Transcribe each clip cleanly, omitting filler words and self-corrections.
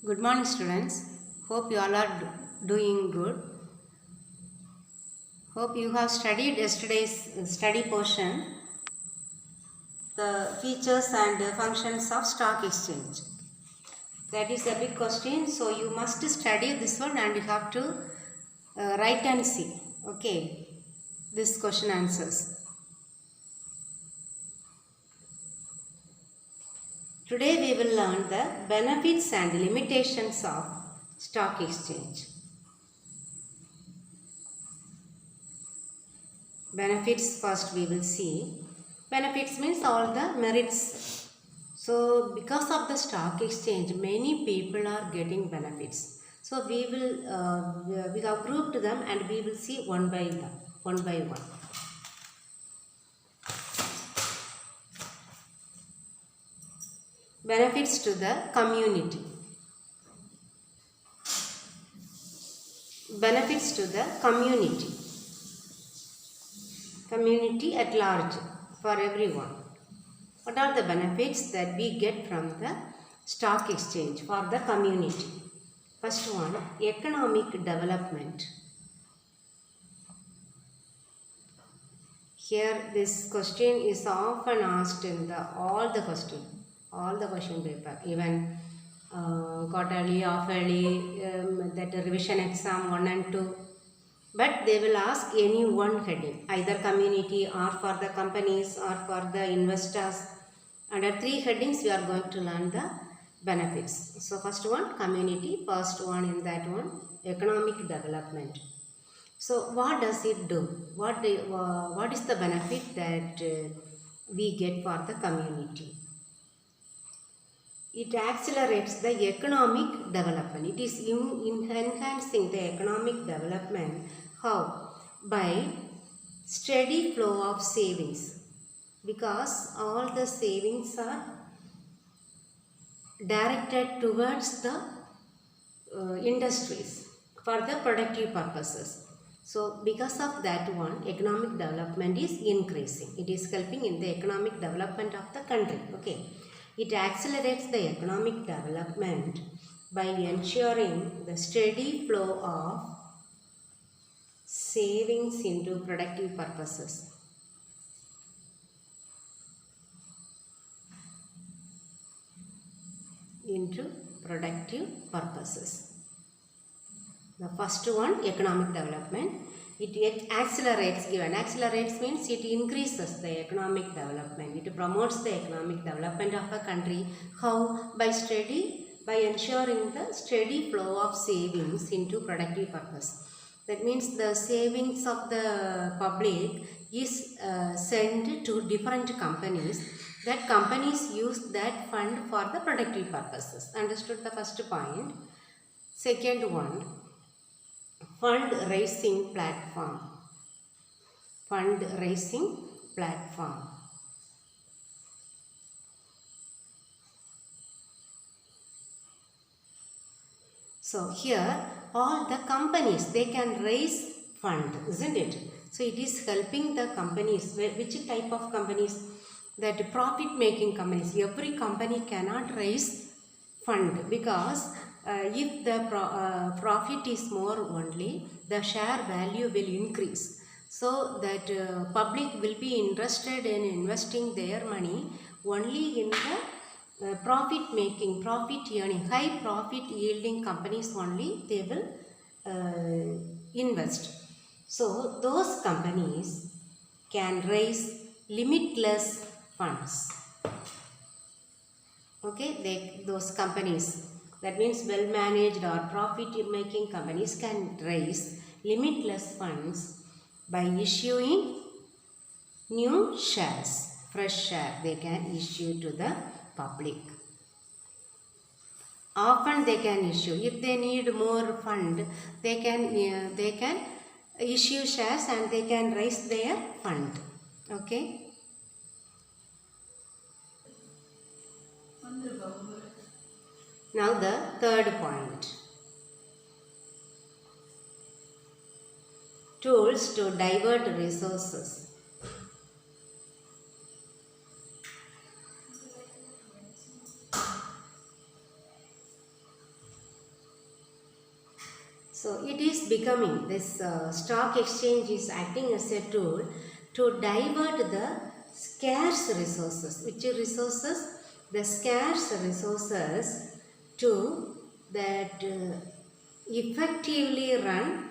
Good morning, students. Hope you all are doing good. Hope you have studied yesterday's study portion, the features and functions of stock exchange. That is a big question, so you must study this one and you have to write and see. Okay, this question answers. Today we will learn the benefits and limitations of stock exchange. Benefits first we will see. Benefits means all the merits. So because of the stock exchange, many people are getting benefits. So we have grouped them and we will see one by one. Benefits to the community. Benefits to the community. Community at large, for everyone. What are the benefits that we get from the stock exchange for the community? First one, economic development. Here this question is often asked in all the question paper, even quarterly, half-yearly, that revision exam 1 and 2. But they will ask any one heading, either community or for the companies or for the investors. Under 3 headings, we are going to learn the benefits. So first one, community. First one in that one, economic development. So what does it do? What is the benefit that we get for the community? It accelerates the economic development. It is enhancing the economic development. How? By steady flow of savings. Because all the savings are directed towards the industries for the productive purposes. So because of that one, economic development is increasing. It is helping in the economic development of the country. Okay. It accelerates the economic development by ensuring the steady flow of savings into productive purposes. Into productive purposes. The first one, economic development. It accelerates, given accelerates means it increases the economic development. It promotes the economic development of a country. How? By ensuring the steady flow of savings into productive purpose. That means the savings of the public is sent to different companies. That companies use that fund for the productive purposes. Understood the first point? Second one, fundraising platform. Fundraising platform. So here all the companies, they can raise fund, isn't it? So it is helping the companies. Which type of companies? That profit making companies. Every company cannot raise fund because if the profit is more only, the share value will increase. So that public will be interested in investing their money only in the profit making, profit earning, high profit yielding companies only they will invest. So those companies can raise limitless funds. Okay, those companies, that means well managed or profit making companies can raise limitless funds by issuing new shares, fresh share they can issue to the public. Often they can issue, if they need more fund, they can issue shares and they can raise their fund. Okay. Now the third point. Tools to divert resources. So it is becoming, this stock exchange is acting as a tool to divert the scarce resources. Which resources? The scarce resources to that effectively run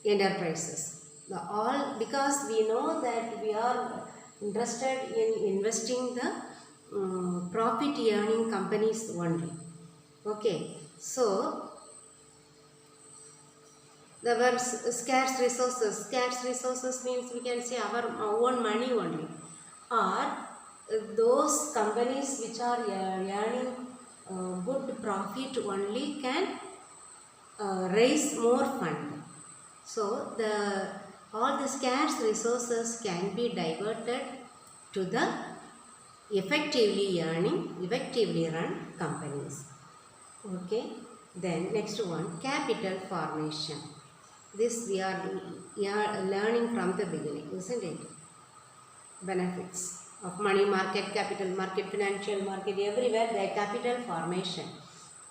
enterprises. All because we know that we are interested in investing the profit earning companies only. Okay, so there were scarce resources. Scarce resources means we can say our own money only, or those companies which are earning good profit only can raise more fund. So all the scarce resources can be diverted to the effectively run companies. Okay, then next one, capital formation. This we are learning from the beginning, isn't it? Benefits of money market, capital market, financial market, everywhere the capital formation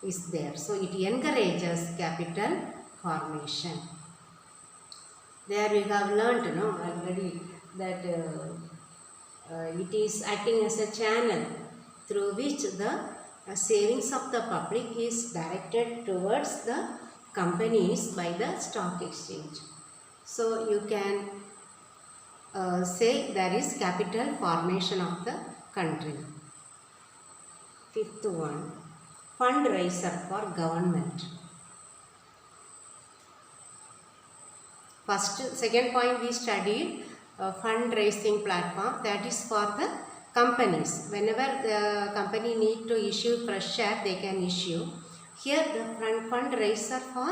is there. So it encourages capital formation. There we have learnt already that it is acting as a channel through which the savings of the public is directed towards the companies by the stock exchange. So you can say there is capital formation of the country. Fifth one, fundraiser for government. Second point we studied fundraising platform, that is for the companies. Whenever the company need to issue fresh share, they can issue. Here the fundraiser for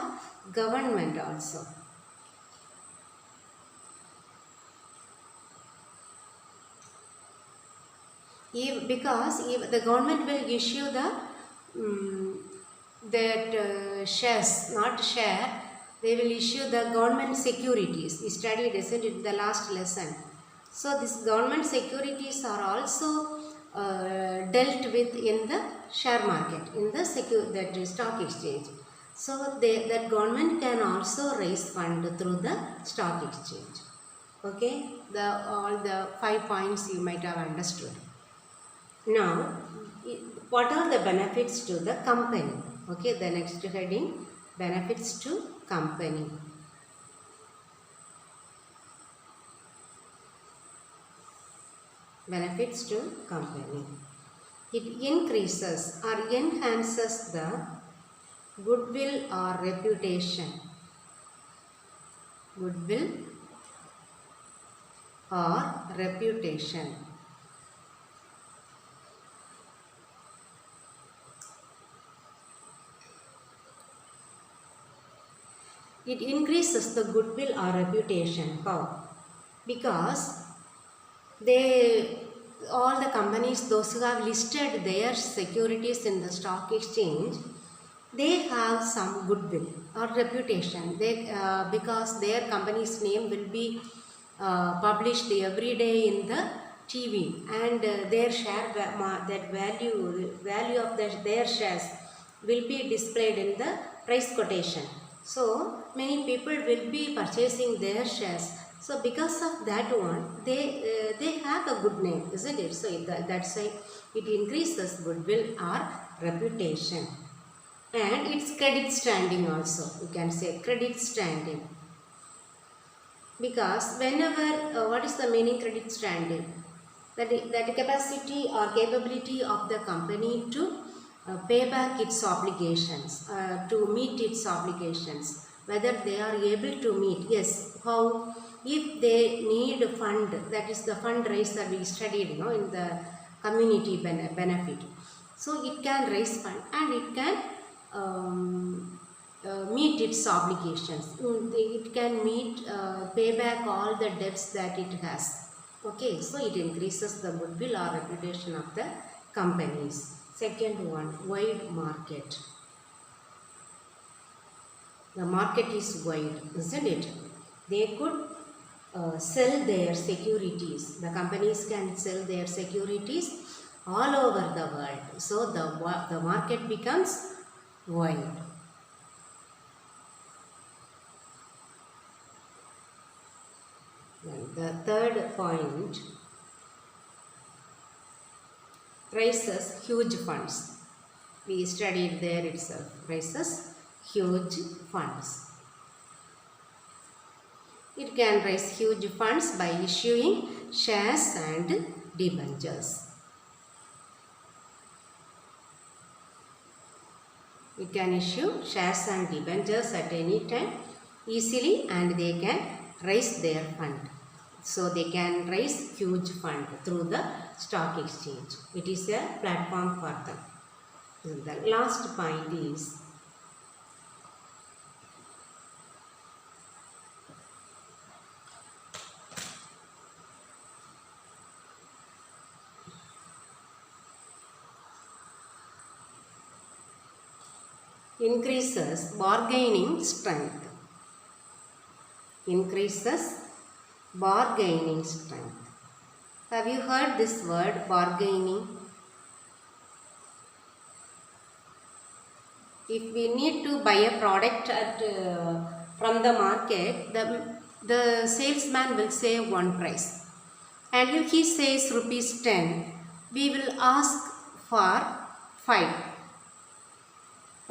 government also. Because the government will issue the shares, not share. They will issue the government securities. We studied, isn't it, the last lesson. So these government securities are also dealt with in the share market, in the stock exchange. So that government can also raise fund through the stock exchange. Okay, all the 5 points you might have understood. Now, what are the benefits to the company? Okay, the next heading, benefits to company. Benefits to company. It increases or enhances the goodwill or reputation. Goodwill or reputation. It increases the goodwill or reputation. How? Because all the companies, those who have listed their securities in the stock exchange, they have some goodwill or reputation. Because their company's name will be published every day in the TV, and their share that value of their shares will be displayed in the price quotation. So many people will be purchasing their shares. So because of that one, they have a good name, isn't it? So that's why it increases goodwill or reputation. And its credit standing also, you can say credit standing. Because whenever, what is the meaning credit standing? That capacity or capability of the company to pay back its obligations, to meet its obligations, whether they are able to meet. Yes, how? If they need a fund, that is the fundraiser we studied in the community benefit. So it can raise fund and it can meet its obligations. It can pay back all the debts that it has. Okay, so it increases the goodwill or reputation of the companies. Second one, wide market. The market is wide, isn't it? They could sell their securities. The companies can sell their securities all over the world. So the market becomes wide. And the third point, raises huge funds. We studied there itself. Raises huge funds. It can raise huge funds by issuing shares and debentures. It can issue shares and debentures at any time easily, and they can raise their fund. So they can raise huge fund through the stock exchange. It is a platform for them. The last point is increases bargaining strength. Increases bargaining strength. Have you heard this word, bargaining? If we need to buy a product from the market, the salesman will say one price. And if he says rupees 10, we will ask for 5.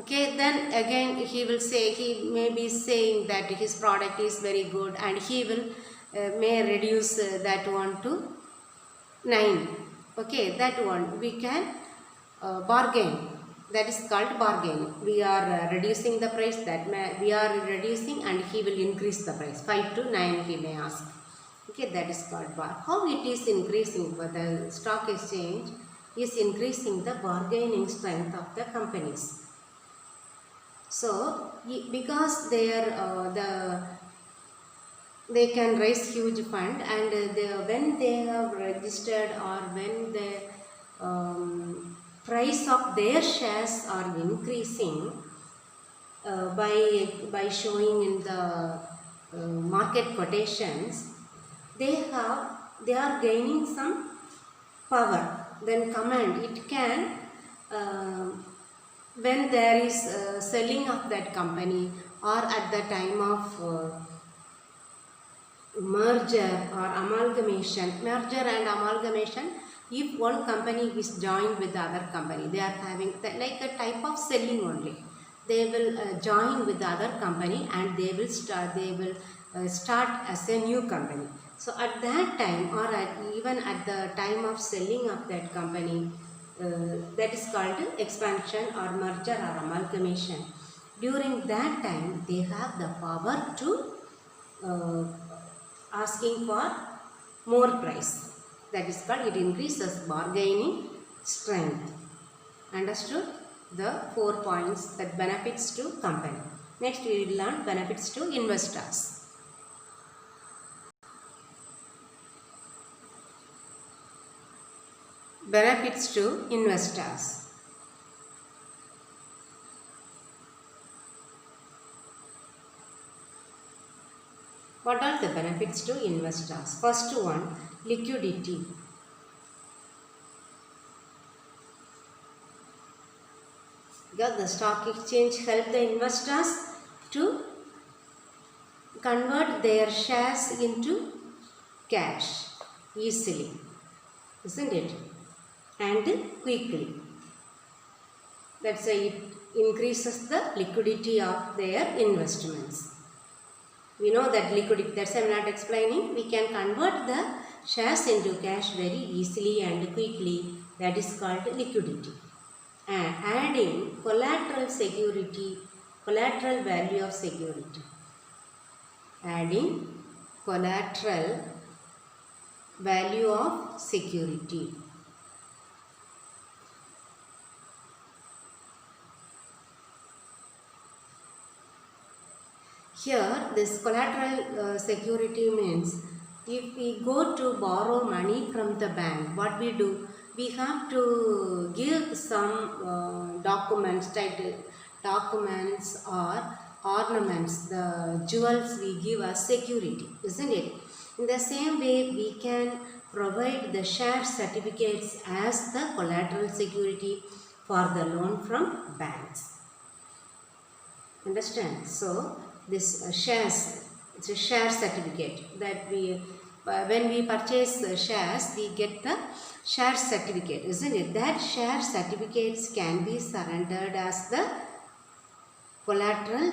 Okay, then again he will say, he may be saying that his product is very good, and he will may reduce that one to 9. Okay, that one we can bargain. That is called bargaining. We are reducing the price, we are reducing, and he will increase the price. 5 to 9 he may ask. Okay, that is called bar. How it is increasing? For the stock exchange is increasing the bargaining strength of the companies. So, because they can raise huge fund, and when they have registered, or when the price of their shares are increasing by showing in the market quotations, they are gaining some power. Then command, it can when there is selling of that company, or at the time of merger or amalgamation. Merger and amalgamation, if one company is joined with the other company, they are having like a type of selling only. They will join with the other company, and they will start as a new company. So at that time, or even at the time of selling of that company, that is called expansion or merger or amalgamation. During that time, they have the power to asking for more price. That is called, it increases bargaining strength. Understood? The 4 points that benefits to company. Next we will learn benefits to investors. Benefits to investors. What are the benefits to investors? First one, liquidity. Because the stock exchange help the investors to convert their shares into cash easily, isn't it? And quickly. That's why it increases the liquidity of their investments. We know that liquidity, that's why I am not explaining. We can convert the shares into cash very easily and quickly. That is called liquidity. And adding collateral security, collateral value of security. Adding collateral value of security. Here, this collateral security means, if we go to borrow money from the bank, what we do? We have to give some documents or ornaments, the jewels we give as security, isn't it? In the same way, we can provide the share certificates as the collateral security for the loan from banks. Understand? So, this shares, it's a share certificate that we when we purchase shares, we get the share certificate, isn't it? That share certificates can be surrendered as the collateral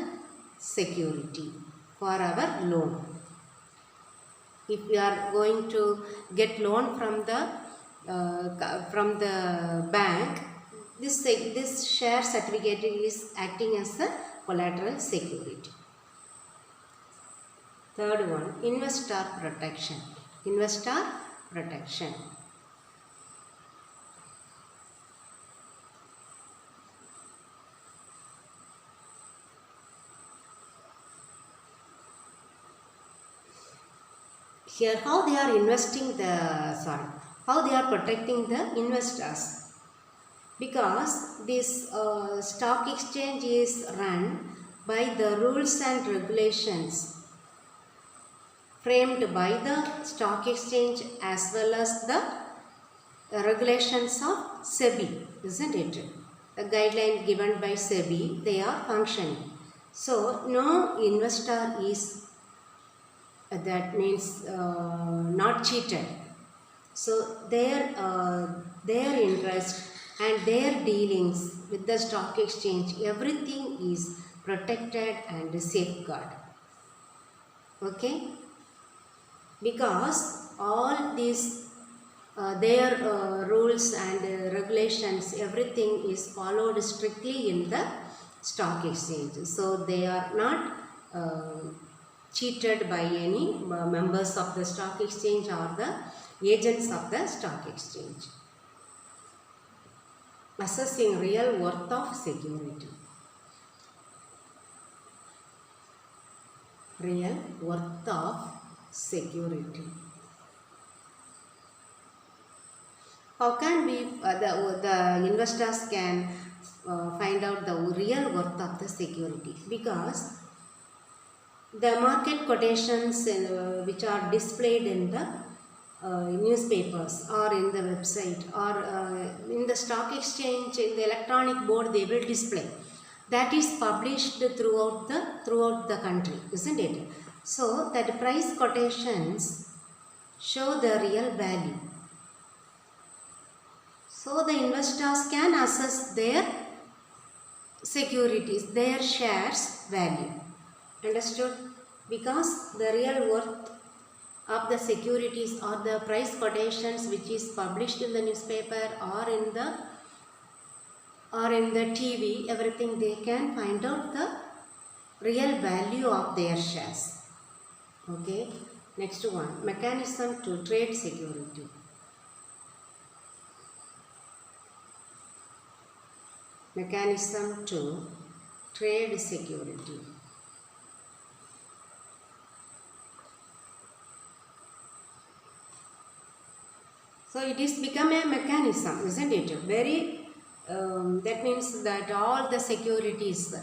security for our loan. If we are going to get loan from the bank, this share certificate is acting as a collateral security. Third one, investor protection. Investor protection. Here, how they are how they are protecting the investors. Because this stock exchange is run by the rules and regulations framed by the stock exchange as well as the regulations of SEBI, isn't it? The guideline given by SEBI, they are functioning. So, no investor is, that means not cheated. So, their interest and their dealings with the stock exchange, everything is protected and safeguarded. Okay? Because all these their rules and regulations, everything is followed strictly in the stock exchange. So they are not cheated by any members of the stock exchange or the agents of the stock exchange. Assessing real worth of security. Real worth of security. How can we, the investors can find out the real worth of the security? Because the market quotations which are displayed in the newspapers or in the website or in the stock exchange, in the electronic board, they will display. That is published throughout the country, isn't it? So that price quotations show the real value. So the investors can assess their securities, their shares value. Understood? Because the real worth of the securities or the price quotations which is published in the newspaper or in the TV, everything, they can find out the real value of their shares. Okay. Next one, mechanism to trade security. Mechanism to trade security. So it is become a mechanism, isn't it? Very, that means that all the securities,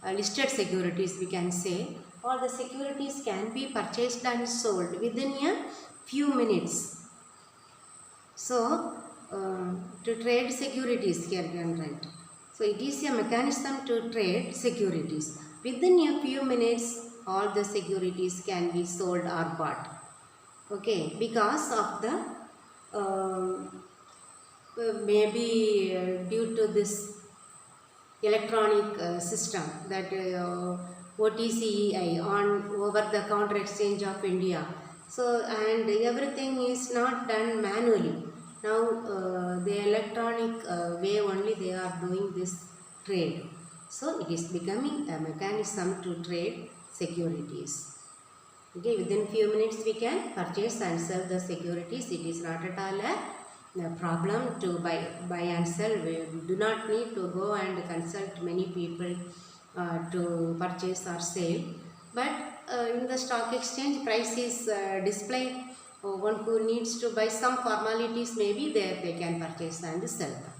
listed securities we can say, all the securities can be purchased and sold within a few minutes. So, to trade securities here you can write. So, it is a mechanism to trade securities. Within a few minutes, all the securities can be sold or bought. Okay, because of the maybe due to this electronic system, that OTCEI, on over the counter exchange of India. So, and everything is not done manually. Now the electronic way only they are doing this trade. So it is becoming a mechanism to trade securities. Okay, within few minutes we can purchase and sell the securities. It is not at all a problem to buy and sell. We do not need to go and consult many people to purchase or sell. But in the stock exchange, price is displayed. One who needs to buy some formalities, maybe there they can purchase and sell them.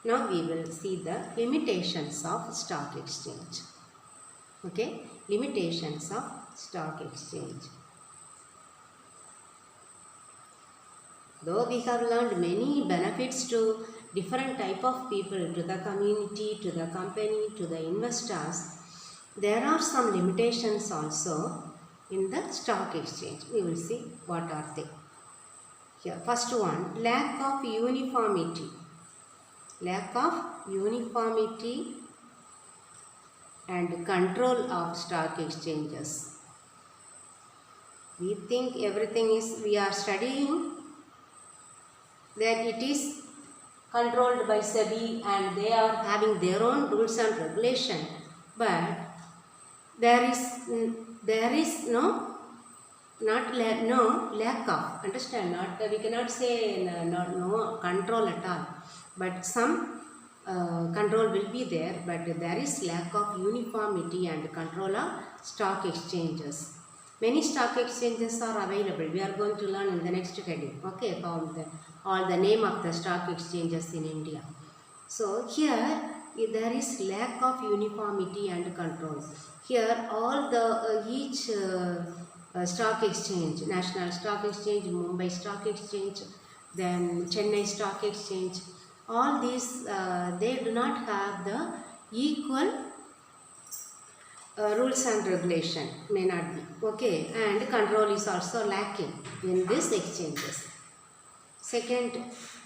Now we will see the limitations of stock exchange. Okay, limitations of stock exchange. Though we have learned many benefits to different type of people, to the community, to the company, to the investors, there are some limitations also. in the stock exchange. We will see what are they. Here, first one, lack of uniformity. Lack of uniformity and control of stock exchanges. We think everything is, we are studying that it is controlled by SEBI and they are having their own rules and regulation, but there is no lack of, understand, not we cannot say no control at all, but some control will be there, but there is lack of uniformity and control of stock exchanges. Many stock exchanges are available. We are going to learn in the next heading, okay, about all the name of the stock exchanges in India. So here there is lack of uniformity and control. Here all the each stock exchange, National Stock Exchange, Mumbai Stock Exchange, then Chennai Stock Exchange, all these they do not have the equal rules and regulation, may not be, okay, and control is also lacking in these exchanges. Second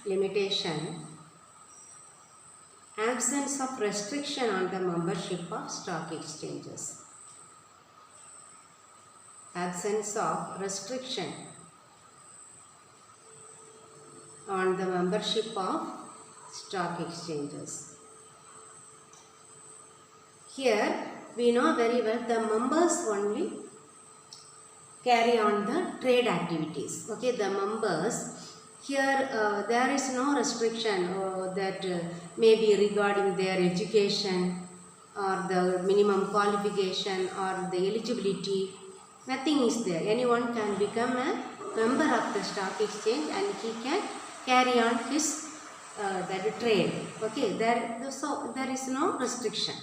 limitation, absence of restriction on the membership of stock exchanges. Absence of restriction on the membership of stock exchanges. Here we know very well the members only carry on the trade activities. Okay, the members, here there is no restriction that maybe regarding their education or the minimum qualification or the eligibility. Nothing is there. Anyone can become a member of the stock exchange and he can carry on his that trade. Okay, so there is no restriction.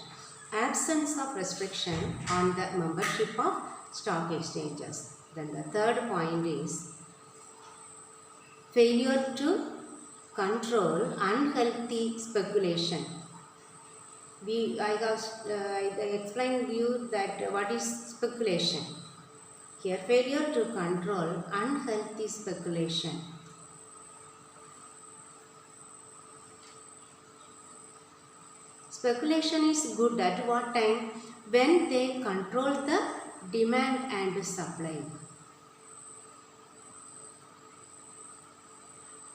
Absence of restriction on the membership of stock exchanges. Then the third point is failure to control unhealthy speculation. I explained to you that what is speculation. Here, failure to control unhealthy speculation. Speculation is good at what time? When they control the demand and supply.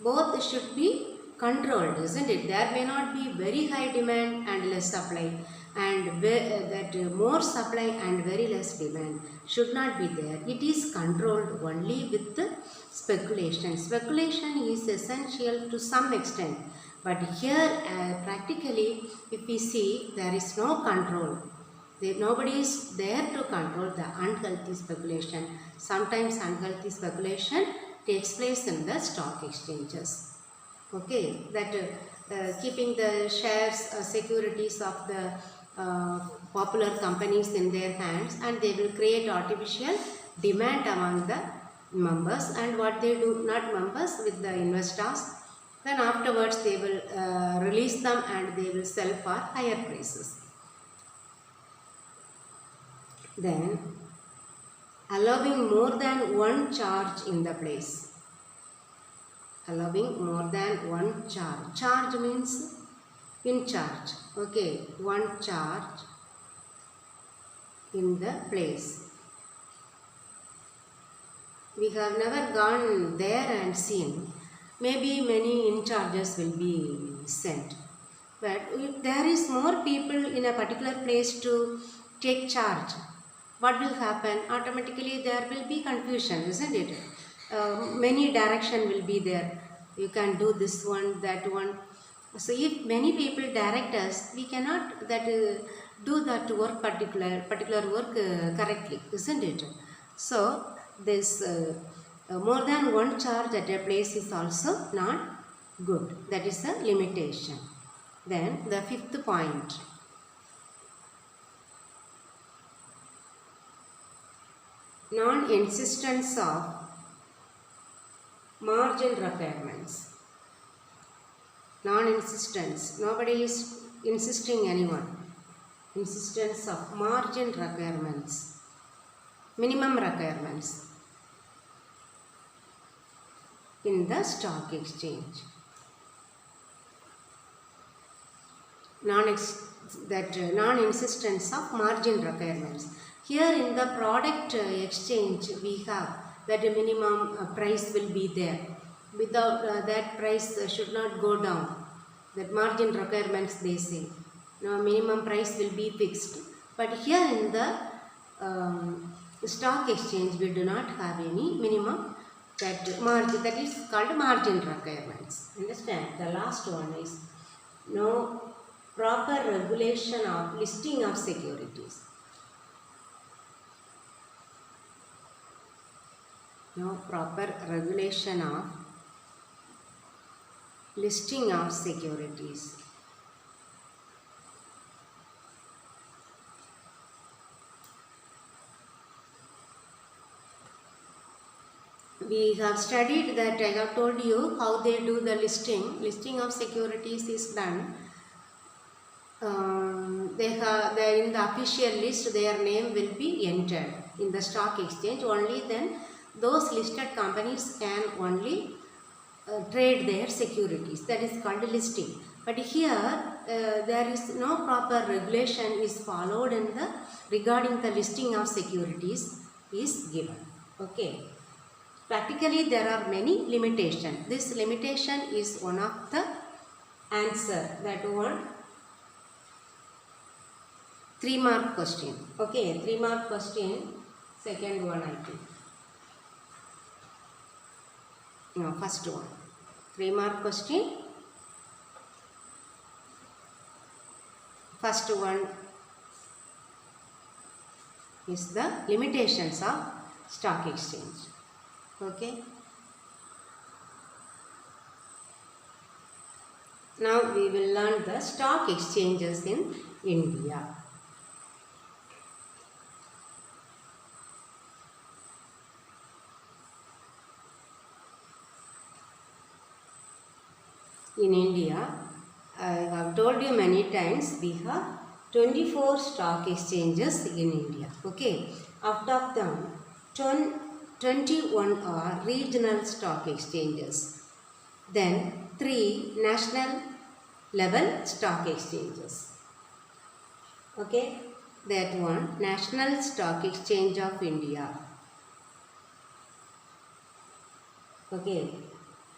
Both should be controlled, isn't it? There may not be very high demand and less supply, and that more supply and very less demand should not be there. It is controlled only with the speculation. Speculation is essential to some extent, but here practically if we see, there is no control. Nobody is there to control the unhealthy speculation. Sometimes unhealthy speculation takes place in the stock exchanges. Okay, that keeping the shares, securities of the popular companies in their hands, and they will create artificial demand among the members, and what they do, not members, with the investors, then afterwards they will release them and they will sell for higher prices. Then allowing more than one charge in the place. Allowing more than one charge. Charge means in charge. Okay, one charge in the place. We have never gone there and seen. Maybe many in charges will be sent. But if there is more people in a particular place to take charge, what will happen? Automatically there will be confusion, isn't it? Many direction will be there. You can do this one, that one. So if many people direct us, we cannot do that work, particular work correctly, isn't it? So this more than one charge at a place is also not good. That is a limitation. Then the fifth point. Non-insistence of margin requirements. Non-insistence. Nobody is insisting anyone. Insistence of margin requirements. minimum requirements in the stock exchange. Non-insistence of margin requirements. Here in the product exchange we have that a minimum price will be there. Without that price should not go down. That margin requirements they say. Now minimum price will be fixed. But here in the stock exchange we do not have any minimum that margin, that is called margin requirements. Understand? The last one is no proper regulation of listing of securities. No proper regulation of listing of securities. We have studied that. I have told you how they do the listing. Listing of securities is done. They in the official list their name will be entered in the stock exchange. Only then those listed companies can only trade their securities. That is called listing. But here there is no proper regulation is followed in the regarding the listing of securities is given. Okay. Practically there are many limitations. This limitation is one of the answer, that one 3-mark question. Okay, 3-mark question, second one I think. No, first one. 3-mark question. First one is the limitations of stock exchange. Okay. Now we will learn the stock exchanges in India. In India, I have told you many times, we have 24 stock exchanges in India. Okay. Out of them, 21 are regional stock exchanges. Then 3 national level stock exchanges. Okay. That one, National Stock Exchange of India. Okay.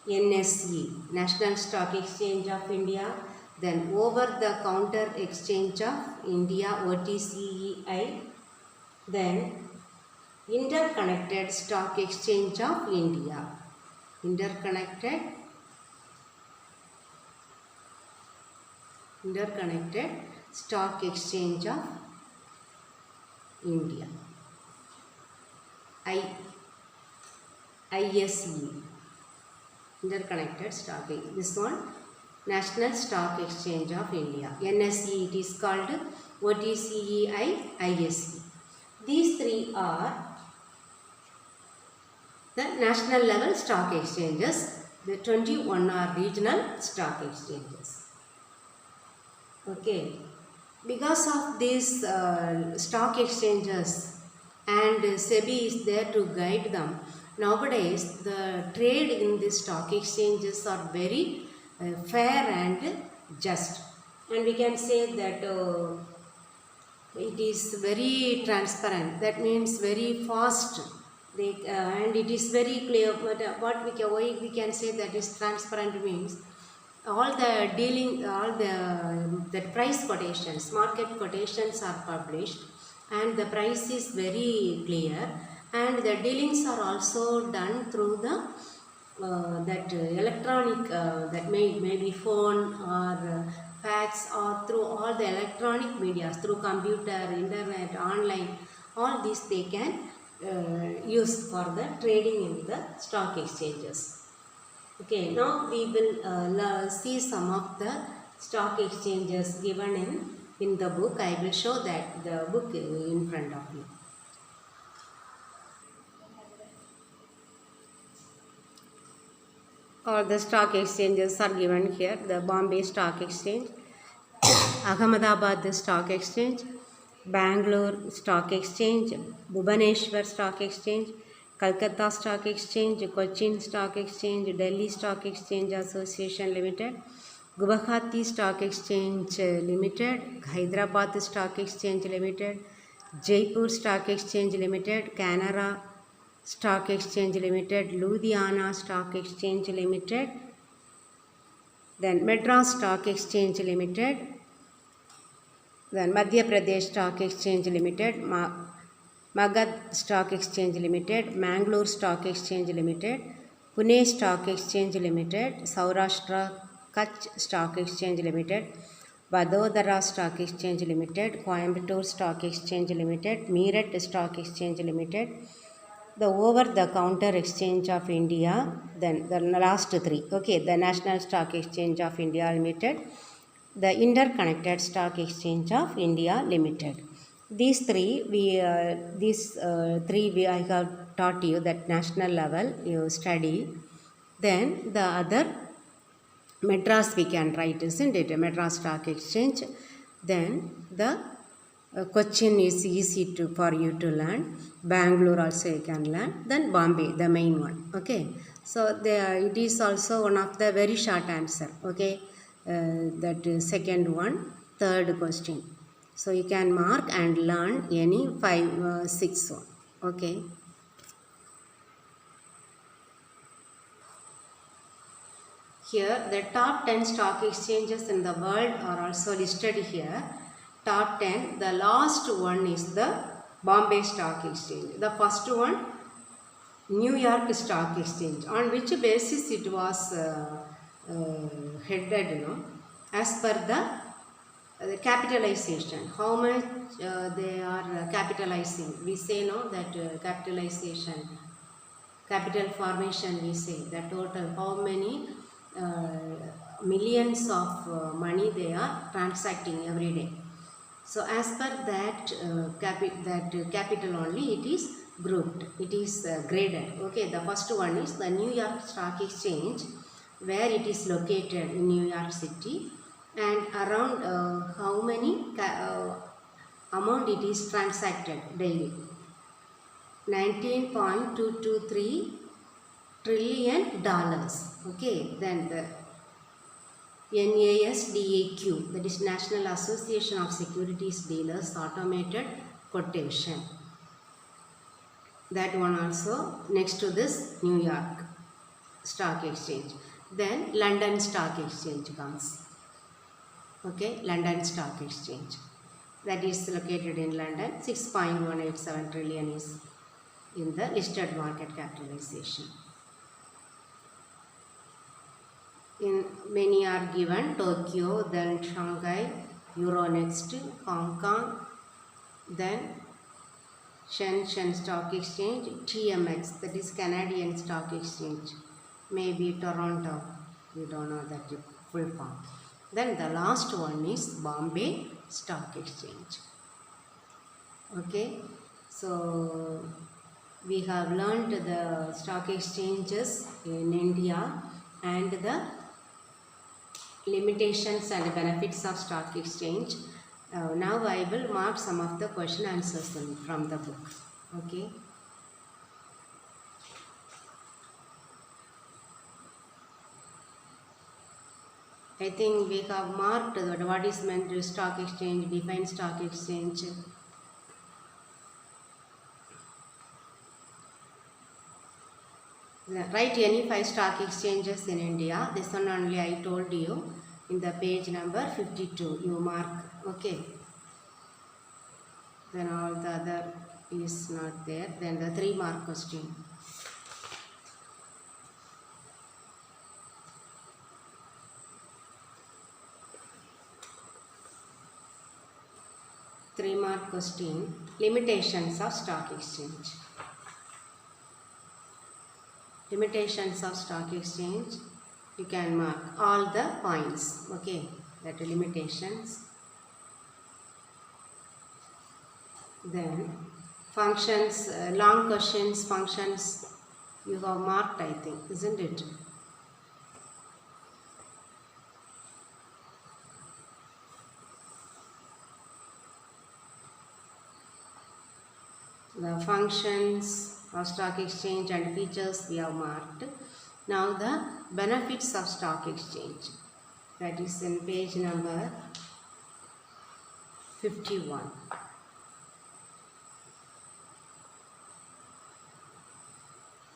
NSE, National Stock Exchange of India. Then Over the Counter Exchange of India, OTCEI. Then Interconnected Stock Exchange of India. Interconnected Stock Exchange of India. ISE. Interconnected Stock Exchange. This one, National Stock Exchange of India. NSE it is called, OTCEI, ISE. These 3 are the national level stock exchanges. The 21 are regional stock exchanges. Okay. Because of these stock exchanges and SEBI is there to guide them, nowadays the trade in the stock exchanges are very fair and just. And we can say that it is very transparent. That means very fast. And it is very clear. But why we can say that is transparent means all the dealing, all the price quotations, market quotations are published, and the price is very clear, and the dealings are also done through the that electronic, that may be phone or fax, or through all the electronic media, through computer, internet, online. All these they can use for the trading in the stock exchanges. Okay, now we will see some of the stock exchanges given in the book. I will show that the book in front of you. All the stock exchanges are given here. The Bombay Stock Exchange, Ahmedabad Stock Exchange, Bangalore Stock Exchange, Bhubaneswar Stock Exchange, Calcutta Stock Exchange, Cochin Stock Exchange, Delhi Stock Exchange Association Limited, Guwahati Stock Exchange Limited, Hyderabad Stock Exchange Limited, Jaipur Stock Exchange Limited, Canara Stock Exchange Limited, Ludhiana Stock Exchange Limited, then Madras Stock Exchange Limited, then Madhya Pradesh Stock Exchange Limited, Magad Stock Exchange Limited, Mangalore Stock Exchange Limited, Pune Stock Exchange Limited, Saurashtra Kutch Stock Exchange Limited, Vadodara Stock Exchange Limited, Coimbatore Stock Exchange Limited, Meerut Stock Exchange Limited, the over-the-counter exchange of India, then the last three, okay, the National Stock Exchange of India Limited, the Interconnected Stock Exchange of India Limited. These three, I have taught you that national level you study. Then the other Madras we can write, isn't it? Madras Stock Exchange. Then the Cochin is easy for you to learn. Bangalore also you can learn. Then Bombay, the main one. Okay. So it is also one of the very short answer. Okay. That is second one, third question. So you can mark and learn any 5, 6 one. Okay. Here the top 10 stock exchanges in the world are also listed here. Top 10. The last one is the Bombay Stock Exchange. The first one, New York Stock Exchange. On which basis it was headed, as per the capitalization. How much they are capitalizing. We say that capitalization, capital formation we say, the total, how many millions of money they are transacting every day. So as per that capital only it is grouped, it is graded. Okay, the first one is the New York Stock Exchange, where it is located in New York City, and around how many amount it is transacted daily. 19.223 trillion dollars. Okay, then the NASDAQ, that is National Association of Securities Dealers Automated Quotation. That one also next to this New York Stock Exchange. Then London Stock Exchange comes. Okay, London Stock Exchange. That is located in London. 6.187 trillion is in the listed market capitalization. In many are given: Tokyo, then Shanghai, Euronext, Hong Kong, then Shenzhen Stock Exchange, TMX, that is Canadian Stock Exchange, maybe Toronto, we don't know that full form. Then the last one is Bombay Stock Exchange. Okay, so we have learned the stock exchanges in India and the limitations and benefits of stock exchange. Now I will mark some of the question answers from the book. Okay. I think we have marked what is meant to stock exchange, define stock exchange. Write any 5 stock exchanges in India. This one only I told you in the page number 52. You mark. Okay. Then all the other is not there. Then the 3 mark question. Three-mark question. Limitations of stock exchange. Limitations of stock exchange. You can mark all the points. Okay, that are limitations. Then functions, long questions, functions. You have marked, I think, isn't it? The functions of stock exchange and features we have marked. Now the benefits of stock exchange, that is in page number 51.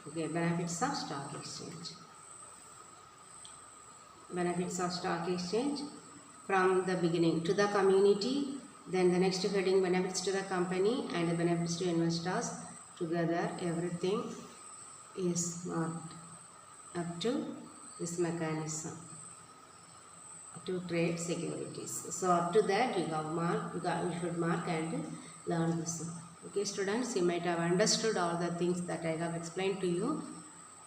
Okay, benefits of stock exchange. Benefits of stock exchange from the beginning to the community, then the next heading benefits to the company and the benefits to investors. Together everything is marked up to this mechanism to trade securities. So up to that you have marked, you should mark and learn this. Okay students, you might have understood all the things that I have explained to you.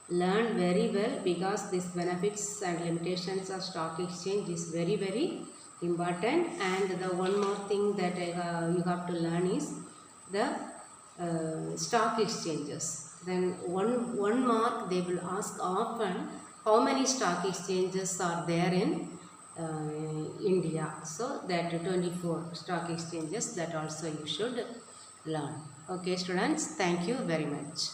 Learn very well, because these benefits and limitations of stock exchange is very important. And the one more thing that you have to learn is the stock exchanges. Then one mark they will ask often, how many stock exchanges are there in India. So that 24 stock exchanges, that also you should learn. Okay students, thank you very much.